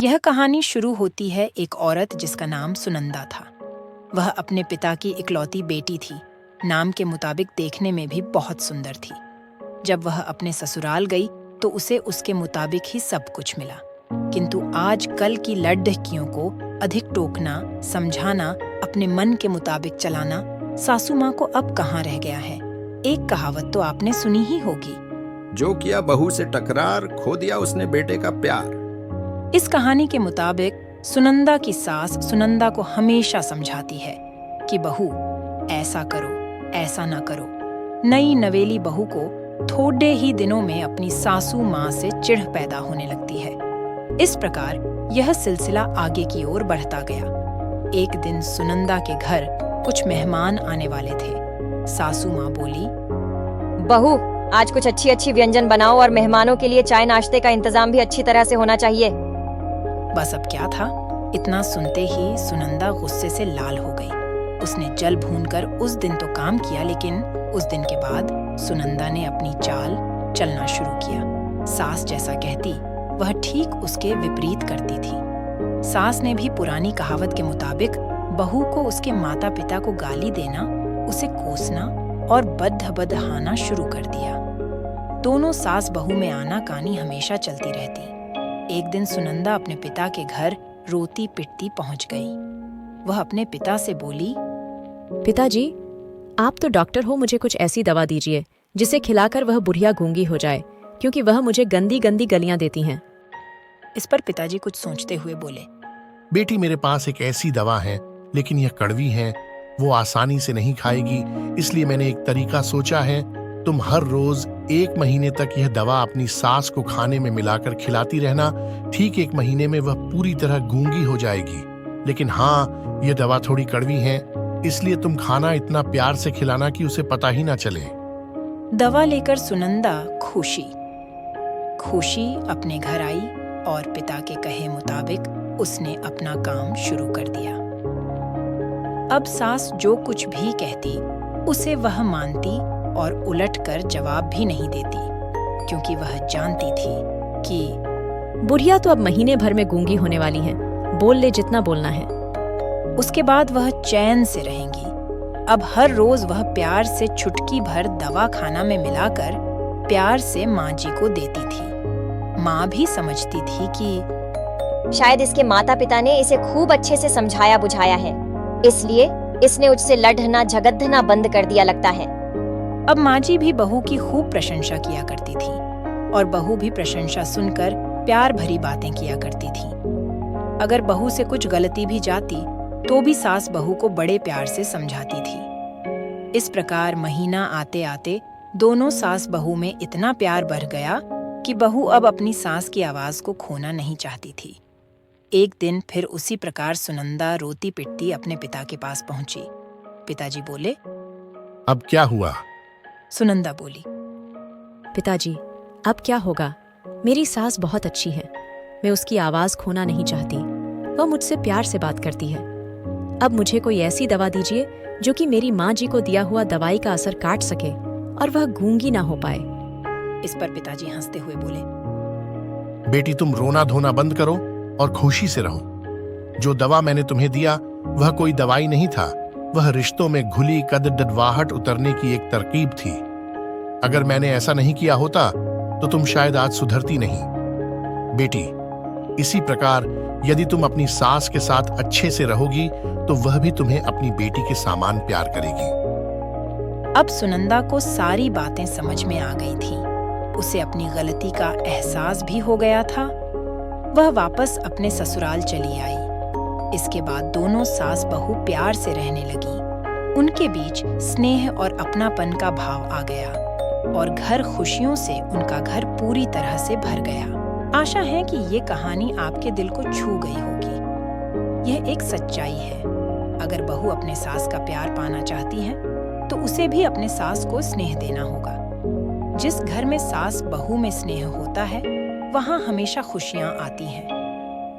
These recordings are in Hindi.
यह कहानी शुरू होती है एक औरत जिसका नाम सुनंदा था। वह अपने पिता की इकलौती बेटी थी। नाम के मुताबिक देखने में भी बहुत सुंदर थी। जब वह अपने ससुराल गई तो उसे उसके मुताबिक ही सब कुछ मिला, किंतु आज कल की लड़ढकियों को अधिक टोकना, समझाना, अपने मन के मुताबिक चलाना सासू माँ को अब कहाँ रह गया है। एक कहावत तो आपने सुनी ही होगी, जो किया बहू से टकरार, खो दिया उसने बेटे का प्यार। इस कहानी के मुताबिक सुनंदा की सास सुनंदा को हमेशा समझाती है कि बहू ऐसा करो, ऐसा ना करो। नई नवेली बहू को थोड़े ही दिनों में अपनी सासू माँ से चिढ़ पैदा होने लगती है। इस प्रकार यह सिलसिला आगे की ओर बढ़ता गया। एक दिन सुनंदा के घर कुछ मेहमान आने वाले थे। सासू माँ बोली, बहू, आज कुछ अच्छी अच्छी व्यंजन बनाओ और मेहमानों के लिए चाय नाश्ते का इंतजाम भी अच्छी तरह से होना चाहिए। बस अब क्या था, इतना सुनते ही सुनंदा गुस्से से लाल हो गई। उसने जल भूनकर उस दिन तो काम किया, लेकिन उस दिन के बाद सुनंदा ने अपनी चाल चलना शुरू किया। सास जैसा कहती वह ठीक उसके विपरीत करती थी। सास ने भी पुरानी कहावत के मुताबिक बहू को उसके माता पिता को गाली देना, उसे कोसना और बदहाना शुरू कर दिया। दोनों सास बहू में आना कानी हमेशा चलती रहती। एक दिन सुनंदा अपने पिता के घर रोती पिटती पहुंच गई। वह अपने पिता से बोली, पिताजी, आप तो डॉक्टर हो, मुझे कुछ ऐसी दवा दीजिए जिसे खिलाकर वह बुढ़िया गूंगी हो जाए, क्योंकि वह मुझे गंदी गंदी गलियां देती हैं। इस पर पिताजी कुछ सोचते हुए बोले, बेटी, मेरे पास एक ऐसी दवा है, लेकिन यह कड़वी है, वो आसानी से नहीं खाएगी। इसलिए मैंने एक तरीका सोचा है। तुम हर रोज 1 महीने तक यह दवा अपनी सास को खाने में मिलाकर खिलाती रहना। ठीक 1 महीने में वह पूरी तरह गूंगी हो जाएगी। लेकिन हाँ, यह दवा थोड़ी कड़वी है, इसलिए तुम खाना इतना प्यार से खिलाना कि उसे पता ही ना चले। दवा लेकर सुनंदा खुशी अपने घर आई और पिता के कहे मुताबिक उसने अपना काम शुरू कर दिया। अब सास जो कुछ भी कहती उसे वह मानती और उलटकर जवाब भी नहीं देती, क्योंकि वह जानती थी कि बुढ़िया तो अब महीने भर में गूंगी होने वाली है, बोल ले जितना बोलना है। उसके बाद वह चैन से रहेंगी। अब हर रोज वह प्यार से चुटकी भर दवा खाना में मिलाकर प्यार से माँ जी को देती थी। माँ भी समझती थी कि शायद इसके माता पिता ने इसे खूब अच्छे से समझाया बुझाया है, इसलिए इसने उससे लड़ना झगड़ना बंद कर दिया लगता है। अब माँ जी भी बहू की खूब प्रशंसा किया करती थी और बहू भी प्रशंसा सुनकर प्यार भरी बातें किया करती थी। अगर बहू से कुछ गलती भी जाती तो भी सास बहू को बड़े प्यार से समझाती थी। इस प्रकार महीना आते आते दोनों सास बहू में इतना प्यार बढ़ गया कि बहू अब अपनी सास की आवाज को खोना नहीं चाहती थी। एक दिन फिर उसी प्रकार सुनंदा रोती पिटती अपने पिता के पास पहुंची। पिताजी बोले, अब क्या हुआ? सुनंदा बोली, पिताजी, अब क्या होगा? मेरी सास बहुत अच्छी है, मैं उसकी आवाज खोना नहीं चाहती। वह मुझसे प्यार से बात करती है। अब मुझे कोई ऐसी दवा दीजिए जो कि मेरी माँ जी को दिया हुआ दवाई का असर काट सके और वह गूंगी ना हो पाए। इस पर पिताजी हंसते हुए बोले, बेटी, तुम रोना धोना बंद करो और खुशी से रहो। जो दवा मैंने तुम्हें दिया वह कोई दवाई नहीं था, वह रिश्तों में घुली कदडवाहट उतरने की एक तरकीब थी। अगर मैंने ऐसा नहीं किया होता तो तुम शायद आज सुधरती नहीं। बेटी, इसी प्रकार यदि तुम अपनी सास के साथ अच्छे से रहोगी तो वह भी तुम्हें अपनी बेटी के समान प्यार करेगी। अब सुनंदा को सारी बातें समझ में आ गई थी। उसे अपनी गलती का एहसास भी हो गया था। वह वापस अपने ससुराल चली आई। इसके बाद दोनों सास बहू प्यार से रहने लगी। उनके बीच स्नेह और अपनापन का भाव आ गया और घर खुशियों से उनका घर पूरी तरह से भर गया। आशा है कि ये कहानी आपके दिल को छू गई होगी। यह एक सच्चाई है। अगर बहू अपने सास का प्यार पाना चाहती है तो उसे भी अपने सास को स्नेह देना होगा। जिस घर में सास बहू में स्नेह होता है वहाँ हमेशा खुशियाँ आती हैं।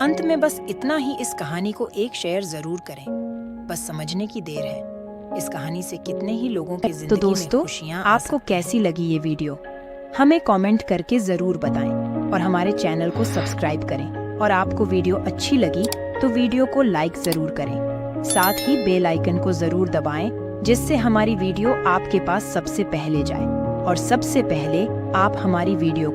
अंत में बस इतना ही, इस कहानी को एक शेयर जरूर करें। बस समझने की देर है। इस कहानी से कितने ही लोगों की जिंदगी तो दोस्तों, में खुशियाँ आपको कैसी लगी ये वीडियो? हमें कमेंट करके जरूर बताएं और हमारे चैनल को सब्सक्राइब करें और आपको वीडियो अच्छी लगी तो वीडियो को लाइक जरूर करें। साथ ही बेल आइकन को जरूर दबाएं, जिससे हमारी वीडियो आपके पास सबसे पहले जाए और सबसे पहले आप हमारी वीडियो